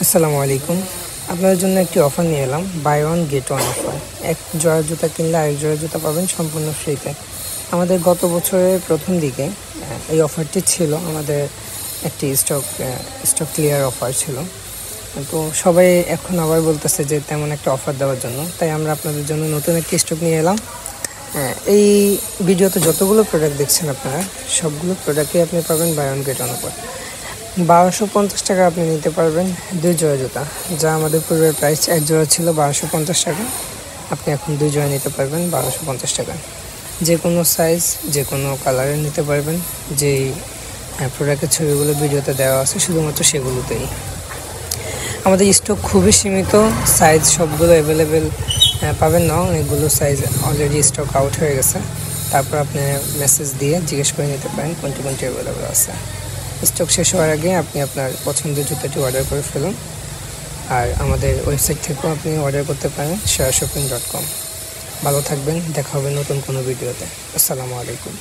আসসালামু আলাইকুম। আপনাদের জন্য একটি অফার নিয়ে এলাম, buy one get one offer. এক জোড়া জুতা কিনলে আরেক জোড়া জুতা পাবেন সম্পূর্ণ ফ্রিতে। আমাদের গত বছরের প্রথম দিকে এই অফারটি ছিল। আমাদের একটি স্টক ক্লিয়ার অফার ছিল। তো সবাই এখন আবার বলতেছে যে তেমন একটা অফার দেওয়ার জন্য, তাই আমরা আপনাদের জন্য নতুন একটি স্টক নিয়ে এলাম। এই ভিডিওতে যতগুলো প্রোডাক্ট দেখছেন আপনারা, সবগুলো প্রোডাক্টই আপনি পাবেন buy one get one offer. 1250 টাকা আপনি নিতে পারবেন 2 জোড়া জুতা, যা আমাদের পূর্বের প্রাইস এক জোড়া ছিল 1250 টাকা। আপনি এখন 2 জোড়া নিতে পারবেন 1250 টাকা। যে কোনো সাইজ, যে কোনো কালারের নিতে পারবেন। যেই প্রোডাক্টের ছবিগুলো ভিডিওতে দেওয়া আছে শুধুমাত্র সেগুলোতেই। আমাদের স্টক খুবই সীমিত, সাইজ সবগুলো অ্যাভেলেবেল পাবেন না। অনেকগুলো সাইজ অলরেডি স্টক আউট হয়ে গেছে। তারপর আপনি মেসেজ দিয়ে জিজ্ঞেস করে নিতে পারেন কোনটি অ্যাভেলেবেল আছে। স্টক শেষ হওয়ার আগে আপনি আপনার পছন্দের জুতাটি অর্ডার করে ফেলুন। আর আমাদের ওয়েবসাইট থেকেও আপনি অর্ডার করতে পারেন shayashopping.com। ভালো থাকবেন, দেখা হবে নতুন কোনো ভিডিওতে। আসসালামু আলাইকুম।